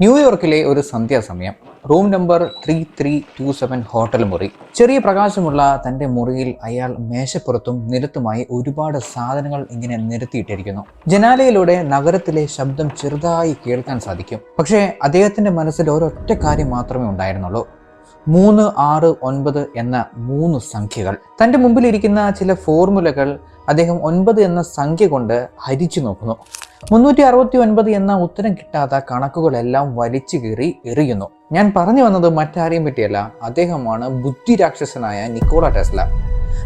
ന്യൂയോർക്കിലെ ഒരു സന്ധ്യാസമയം. Room number 3327 hotel മുറി. ചെറിയ പ്രകാശമുള്ള തൻ്റെ മുറിയിൽ അയാൾ മേശപ്പുറത്തും നിലത്തുമായി ഒരുപാട് സാധനങ്ങൾ ഇങ്ങനെ നിരത്തിയിട്ടിരിക്കുന്നു. ജനാലയിലൂടെ നഗരത്തിലെ ശബ്ദം ചെറുതായി കേൾക്കാൻ സാധിക്കും. പക്ഷേ അദ്ദേഹത്തിൻ്റെ മനസ്സിൽ ഒരൊറ്റ കാര്യം മാത്രമേ ഉണ്ടായിരുന്നുള്ളൂ: 3, 6, 9 എന്ന 3 സംഖ്യകൾ. തൻ്റെ മുമ്പിലിരിക്കുന്ന ചില ഫോർമുലകൾ അദ്ദേഹം 9 എന്ന സംഖ്യ കൊണ്ട് ഹരിച്ചു നോക്കുന്നു. 369 എന്ന ഉത്തരം കിട്ടാത്ത കണക്കുകളെല്ലാം വലിച്ചു കീറി എറിയുന്നു. ഞാൻ പറഞ്ഞു വന്നത് മറ്റാരെയും പറ്റിയല്ല, അദ്ദേഹമാണ് ബുദ്ധിരാക്ഷസനായ Nikola Tesla.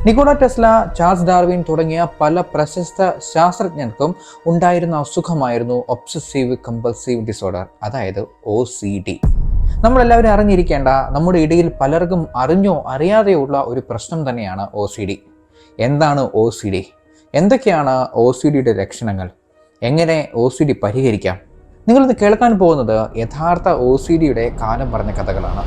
Nikola Tesla, Charles Darwin തുടങ്ങിയ പല പ്രശസ്ത ശാസ്ത്രജ്ഞർക്കും ഉണ്ടായിരുന്ന അസുഖമായിരുന്നു ഒബ്സസീവ് കമ്പൾസീവ് ഡിസോർഡർ, അതായത് OCD. നമ്മളെല്ലാവരും അറിഞ്ഞിരിക്കേണ്ട, നമ്മുടെ ഇടയിൽ പലർക്കും അറിഞ്ഞോ അറിയാതെയോ ഉള്ള ഒരു പ്രശ്നം തന്നെയാണ് OCD. എന്താണ് OCD? എന്തൊക്കെയാണ് OCDയുടെ ലക്ഷണങ്ങൾ? എങ്ങനെ OCD പരിഹരിക്കാം? നിങ്ങളിത് കേൾക്കാൻ പോകുന്നത് യഥാർത്ഥ OCDയുടെ കാലം പറഞ്ഞ കഥകളാണ്.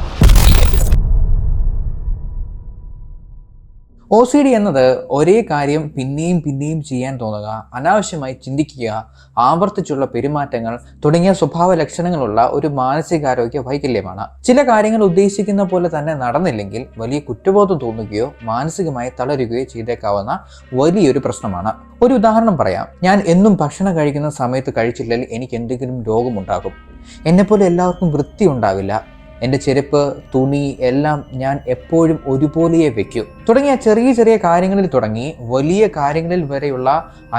OCD എന്നത് ഒരേ കാര്യം പിന്നെയും പിന്നെയും ചെയ്യാൻ തോന്നുക, അനാവശ്യമായി ചിന്തിക്കുക, ആവർത്തിച്ചുള്ള പെരുമാറ്റങ്ങൾ തുടങ്ങിയ സ്വഭാവ ലക്ഷണങ്ങളുള്ള ഒരു മാനസികാരോഗ്യ വൈകല്യമാണ്. ചില കാര്യങ്ങൾ ഉദ്ദേശിക്കുന്ന പോലെ തന്നെ നടന്നില്ലെങ്കിൽ വലിയ കുറ്റബോധം തോന്നുകയോ മാനസികമായി തളരുകയോ ചെയ്തേക്കാവുന്ന വലിയൊരു പ്രശ്നമാണ്. ഒരു ഉദാഹരണം പറയാം. ഞാൻ എന്നും ഭക്ഷണം കഴിക്കുന്ന സമയത്ത് കഴിച്ചില്ലെങ്കിൽ എനിക്ക് എന്തെങ്കിലും രോഗമുണ്ടാകും. എന്നെപ്പോലെ എല്ലാവർക്കും വൃത്തി ഉണ്ടാവില്ല. എൻ്റെ ചെരുപ്പ്, തുണി എല്ലാം ഞാൻ എപ്പോഴും ഒരുപോലെയേ വെക്കൂ. തുടങ്ങിയ ചെറിയ ചെറിയ കാര്യങ്ങളിൽ തുടങ്ങി വലിയ കാര്യങ്ങളിൽ വരെയുള്ള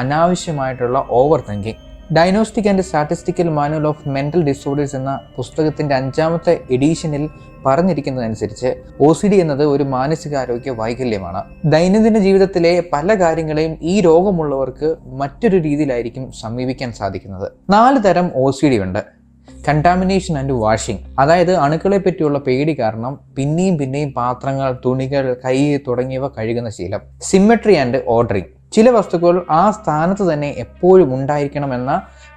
അനാവശ്യമായിട്ടുള്ള over thinking. Diagnostic and statistical manual of mental disorders എന്ന പുസ്തകത്തിൻ്റെ 5ാമത്തെ എഡിഷനിൽ പറഞ്ഞിരിക്കുന്നതനുസരിച്ച് OCD എന്നത് ഒരു മാനസികാരോഗ്യ വൈകല്യമാണ്. ദൈനംദിന ജീവിതത്തിലെ പല കാര്യങ്ങളെയും ഈ രോഗമുള്ളവർക്ക് മറ്റൊരു രീതിയിലായിരിക്കും സമീപിക്കാൻ സാധിക്കുന്നത്. 4 തരം OCD ഉണ്ട്. കണ്ടാമിനേഷൻ ആൻഡ് വാഷിംഗ്, അതായത് അണുക്കളെ പറ്റിയുള്ള പേടി കാരണം പിന്നെയും പിന്നെയും പാത്രങ്ങൾ, തുണികൾ, കൈ തുടങ്ങിയവ കഴുകുന്ന ശീലം. സിമ്മെട്രി ആൻഡ് ഓർഡറിങ്, ചില വസ്തുക്കൾ ആ സ്ഥാനത്ത് തന്നെ എപ്പോഴും ഉണ്ടായിരിക്കണമെന്ന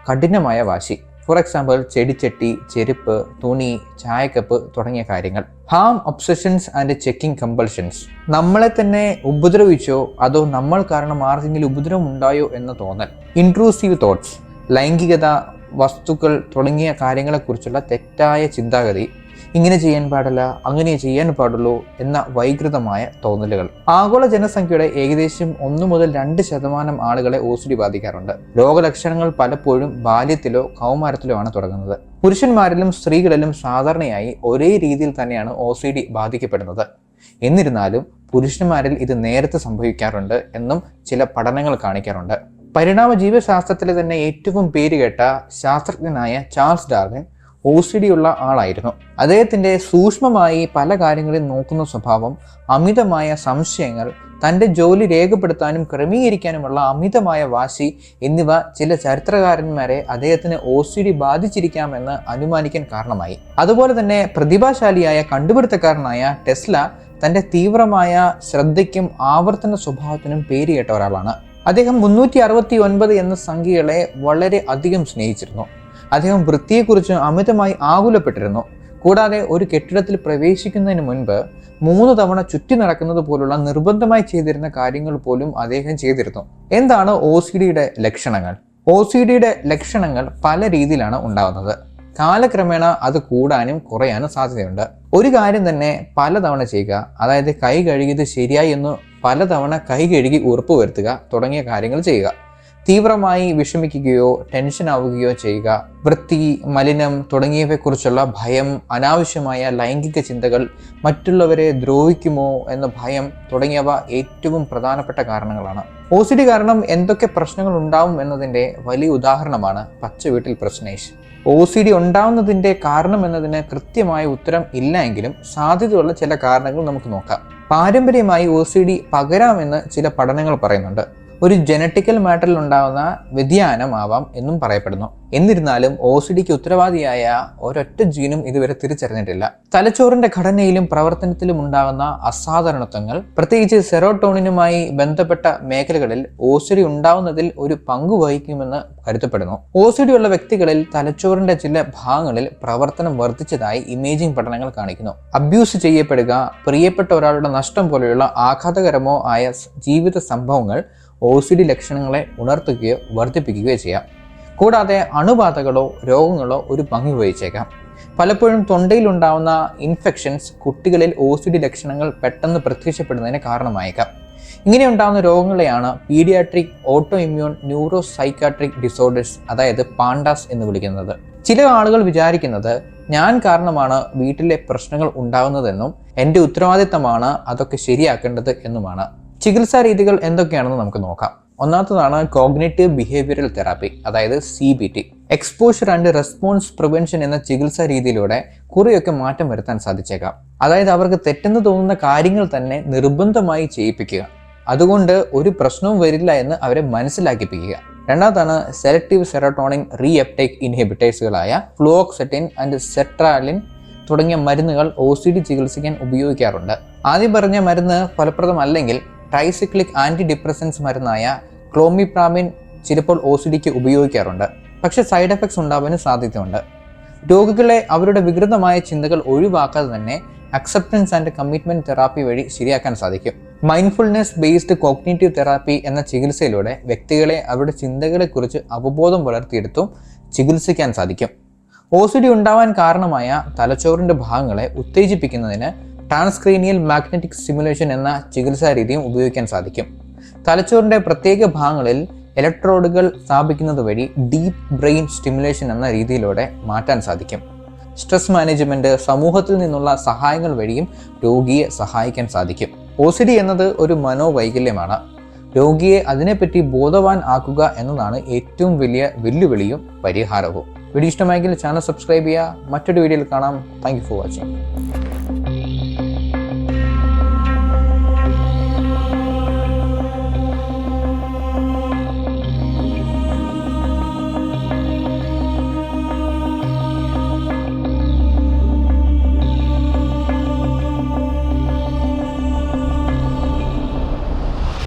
കഠിനമായ വാശി. ഫോർ എക്സാമ്പിൾ ചെടിച്ചട്ടി, ചെരുപ്പ്, തുണി, ചായക്കപ്പ് തുടങ്ങിയ കാര്യങ്ങൾ. Ham obsessions and checking compulsions, നമ്മളെ തന്നെ ഉപദ്രവിച്ചോ അതോ നമ്മൾ കാരണം ആർക്കെങ്കിലും ഉപദ്രവം ഉണ്ടായോ എന്ന തോന്നൽ. ഇൻട്രൂസീവ് തോട്ട്സ്, ലൈംഗികത, വസ്തുക്കൾ തുടങ്ങിയ കാര്യങ്ങളെക്കുറിച്ചുള്ള തെറ്റായ ചിന്താഗതി. ഇങ്ങനെ ചെയ്യാൻ പാടില്ല, അങ്ങനെ ചെയ്യാൻ പാടുള്ളൂ എന്ന വൈകൃതമായ തോന്നലുകൾ. ആഗോള ജനസംഖ്യയുടെ ഏകദേശം 1 മുതൽ 2% ആളുകളെ OCD ബാധിക്കാറുണ്ട്. രോഗലക്ഷണങ്ങൾ പലപ്പോഴും ബാല്യത്തിലോ കൗമാരത്തിലോ ആണ് തുടങ്ങുന്നത്. പുരുഷന്മാരിലും സ്ത്രീകളിലും സാധാരണയായി ഒരേ രീതിയിൽ തന്നെയാണ് OCD ബാധിക്കപ്പെടുന്നത്. എന്നിരുന്നാലും പുരുഷന്മാരിൽ ഇത് നേരത്തെ സംഭവിക്കാറുണ്ട് എന്നും ചില പഠനങ്ങൾ കാണിക്കാറുണ്ട്. പരിണാമ ജീവശാസ്ത്രത്തിലെ തന്നെ ഏറ്റവും പേരുകേട്ട ശാസ്ത്രജ്ഞനായ ചാൾസ് ഡാർവിൻ OCD ഉള്ള ആളായിരുന്നു. അദ്ദേഹത്തിൻ്റെ സൂക്ഷ്മമായി പല കാര്യങ്ങളിൽ നോക്കുന്ന സ്വഭാവം, അമിതമായ സംശയങ്ങൾ, തൻ്റെ ജോലി രേഖപ്പെടുത്താനും ക്രമീകരിക്കാനുമുള്ള അമിതമായ വാശി എന്നിവ ചില ചരിത്രകാരന്മാരെ അദ്ദേഹത്തിന് OCD ബാധിച്ചിരിക്കാമെന്ന് അനുമാനിക്കാൻ കാരണമായി. അതുപോലെ തന്നെ പ്രതിഭാശാലിയായ കണ്ടുപിടുത്തക്കാരനായ ടെസ്ല തൻ്റെ തീവ്രമായ ശ്രദ്ധയ്ക്കും ആവർത്തന സ്വഭാവത്തിനും പേരുകേട്ട ഒരാളാണ്. അദ്ദേഹം 369 എന്ന സംഖ്യകളെ വളരെ അധികം സ്നേഹിച്ചിരുന്നു. അദ്ദേഹം വൃത്തിയെക്കുറിച്ച് അമിതമായി ആകുലപ്പെട്ടിരുന്നു. കൂടാതെ ഒരു കെട്ടിടത്തിൽ പ്രവേശിക്കുന്നതിന് മുൻപ് 3 തവണ ചുറ്റി നടക്കുന്നത് പോലുള്ള നിർബന്ധമായി ചെയ്തിരുന്ന കാര്യങ്ങൾ പോലും അദ്ദേഹം ചെയ്തിരുന്നു. എന്താണ് OCDയുടെ ലക്ഷണങ്ങൾ? OCDയുടെ ലക്ഷണങ്ങൾ പല രീതിയിലാണ് ഉണ്ടാകുന്നത്. കാലക്രമേണ അത് കൂടാനും കുറയാനും സാധ്യതയുണ്ട്. ഒരു കാര്യം തന്നെ പലതവണ ചെയ്യുക, അതായത് കൈ കഴുകിയത് ശരിയായി എന്ന് പലതവണ കൈ കഴുകി ഉറപ്പുവരുത്തുക തുടങ്ങിയ കാര്യങ്ങൾ ചെയ്യുക. തീവ്രമായി വിഷമിക്കുകയോ ടെൻഷൻ ആവുകയോ ചെയ്യുക. വൃത്തി, മലിനം തുടങ്ങിയവയെക്കുറിച്ചുള്ള ഭയം, അനാവശ്യമായ ലൈംഗിക ചിന്തകൾ, മറ്റുള്ളവരെ ദ്രോഹിക്കുമോ എന്ന ഭയം തുടങ്ങിയവ ഏറ്റവും പ്രധാനപ്പെട്ട കാരണങ്ങളാണ്. OCD കാരണം എന്തൊക്കെ പ്രശ്നങ്ങൾ ഉണ്ടാവും എന്നതിൻ്റെ വലിയ ഉദാഹരണമാണ് പച്ച വീട്ടിൽ പ്രശ്നേഷ്. OCD ഉണ്ടാവുന്നതിൻ്റെ കാരണം എന്നതിന് കൃത്യമായ ഉത്തരം ഇല്ല എങ്കിലും സാധ്യതയുള്ള ചില കാരണങ്ങൾ നമുക്ക് നോക്കാം. പാരമ്പര്യമായി OCD പകരാമെന്ന് ചില പഠനങ്ങൾ പറയുന്നുണ്ട്. ഒരു ജനറ്റിക്കൽ മാറ്ററിൽ ഉണ്ടാകുന്ന വ്യതിയാനം ആവാം എന്നും പറയപ്പെടുന്നു. എന്നിരുന്നാലും OCDക്ക് ഉത്തരവാദിയായ ഒരൊറ്റ ജീനും ഇതുവരെ തിരിച്ചറിഞ്ഞിട്ടില്ല. തലച്ചോറിന്റെ ഘടനയിലും പ്രവർത്തനത്തിലും ഉണ്ടാകുന്ന അസാധാരണത്വങ്ങൾ, പ്രത്യേകിച്ച് സെറോട്ടോണിനുമായി ബന്ധപ്പെട്ട മേഖലകളിൽ OCD ഉണ്ടാവുന്നതിൽ ഒരു പങ്ക് വഹിക്കുമെന്ന് കരുതപ്പെടുന്നു. OCD ഉള്ള വ്യക്തികളിൽ തലച്ചോറിന്റെ ചില ഭാഗങ്ങളിൽ പ്രവർത്തനം വർദ്ധിച്ചതായി ഇമേജിംഗ് പഠനങ്ങൾ കാണിക്കുന്നു. അബ്യൂസ് ചെയ്യപ്പെടുക, പ്രിയപ്പെട്ട ഒരാളുടെ നഷ്ടം പോലെയുള്ള ആഘാതകരമോ ആയ ജീവിത സംഭവങ്ങൾ OCD ലക്ഷണങ്ങളെ ഉണർത്തുകയോ വർദ്ധിപ്പിക്കുകയോ ചെയ്യാം. കൂടാതെ അണുബാധകളോ രോഗങ്ങളോ ഒരു പങ്ക് വഹിച്ചേക്കാം. പലപ്പോഴും തൊണ്ടയിലുണ്ടാവുന്ന ഇൻഫെക്ഷൻസ് കുട്ടികളിൽ OCD ലക്ഷണങ്ങൾ പെട്ടെന്ന് പ്രത്യക്ഷപ്പെടുന്നതിന് കാരണമായേക്കാം. ഇങ്ങനെ ഉണ്ടാകുന്ന രോഗങ്ങളെയാണ് paediatric autoimmune neuropsychiatric disorders, അതായത് പാണ്ടാസ് എന്ന് വിളിക്കുന്നത്. ചില ആളുകൾ വിചാരിക്കുന്നത് ഞാൻ കാരണമാണ് വീട്ടിലെ പ്രശ്നങ്ങൾ ഉണ്ടാകുന്നതെന്നും എൻ്റെ ഉത്തരവാദിത്തമാണ് അതൊക്കെ ശരിയാക്കേണ്ടത് എന്നുമാണ്. ചികിത്സാ രീതികൾ എന്തൊക്കെയാണെന്ന് നമുക്ക് നോക്കാം. ഒന്നാമത്തതാണ് കോഗ്നിറ്റീവ് ബിഹേവിയറൽ തെറാപ്പി, അതായത് CBT. Exposure and response prevention എന്ന ചികിത്സാ രീതിയിലൂടെ കുറേയൊക്കെ മാറ്റം വരുത്താൻ സാധിച്ചേക്കാം. അതായത് അവർക്ക് തെറ്റെന്ന് തോന്നുന്ന കാര്യങ്ങൾ തന്നെ നിർബന്ധമായി ചെയ്യിപ്പിക്കുക. അതുകൊണ്ട് ഒരു പ്രശ്നവും വരില്ല എന്ന് അവരെ മനസ്സിലാക്കിപ്പിക്കുക. രണ്ടാമതാണ് സെലക്റ്റീവ് സെറോട്ടോണിൻ റീഅപ്ടേക്ക് ഇൻഹിബിറ്റേഴ്സുകളായ ഫ്ലൂഓക്സെറ്റിൻ ആൻഡ് സെട്രാലിൻ തുടങ്ങിയ മരുന്നുകൾ OCD ചികിത്സിക്കാൻ ഉപയോഗിക്കാറുണ്ട്. ആദ്യം പറഞ്ഞ മരുന്ന് ഫലപ്രദമല്ലെങ്കിൽ ട്രൈസിക്ലിക് ആൻറ്റി ഡിപ്രസൻസ് മരുന്നായ ക്ലോമിപ്രാമിൻ ചിലപ്പോൾ OCDക്ക് ഉപയോഗിക്കാറുണ്ട്. പക്ഷേ സൈഡ് എഫക്ട്സ് ഉണ്ടാവാനും സാധ്യതയുണ്ട്. രോഗികളെ അവരുടെ വികൃതമായ ചിന്തകൾ ഒഴിവാക്കാതെ തന്നെ അക്സെപ്റ്റൻസ് ആൻഡ് കമ്മിറ്റ്മെൻറ്റ് തെറാപ്പി വഴി ശരിയാക്കാൻ സാധിക്കും. മൈൻഡ്ഫുൾനെസ് ബേസ്ഡ് കോഗ്നിറ്റീവ് തെറാപ്പി എന്ന ചികിത്സയിലൂടെ വ്യക്തികളെ അവരുടെ ചിന്തകളെക്കുറിച്ച് അവബോധം വളർത്തിയെടുത്തും ചികിത്സിക്കാൻ സാധിക്കും. OCD ഉണ്ടാവാൻ കാരണമായ തലച്ചോറിൻ്റെ ഭാഗങ്ങളെ ഉത്തേജിപ്പിക്കുന്നതിന് ട്രാൻസ്ക്രീനിയൽ മാഗ്നറ്റിക് സ്റ്റിമുലേഷൻ എന്ന ചികിത്സാ രീതിയും ഉപയോഗിക്കാൻ സാധിക്കും. തലച്ചോറിൻ്റെ പ്രത്യേക ഭാഗങ്ങളിൽ ഇലക്ട്രോഡുകൾ സ്ഥാപിക്കുന്നത് വഴി ഡീപ്പ് ബ്രെയിൻ സ്റ്റിമുലേഷൻ എന്ന രീതിയിലൂടെ മാറ്റാൻ സാധിക്കും. സ്ട്രെസ് മാനേജ്മെൻറ്റ്, സമൂഹത്തിൽ നിന്നുള്ള സഹായങ്ങൾ വഴിയും രോഗിയെ സഹായിക്കാൻ സാധിക്കും. OCD എന്നത് ഒരു മനോവൈകല്യമാണ്. രോഗിയെ അതിനെപ്പറ്റി ബോധവാൻ ആക്കുക എന്നതാണ് ഏറ്റവും വലിയ വെല്ലുവിളിയും പരിഹാരവും. വീഡിയോ ഇഷ്ടമായെങ്കിൽ ചാനൽ സബ്സ്ക്രൈബ് ചെയ്യുക. മറ്റൊരു വീഡിയോയിൽ കാണാം. Thank you for watching.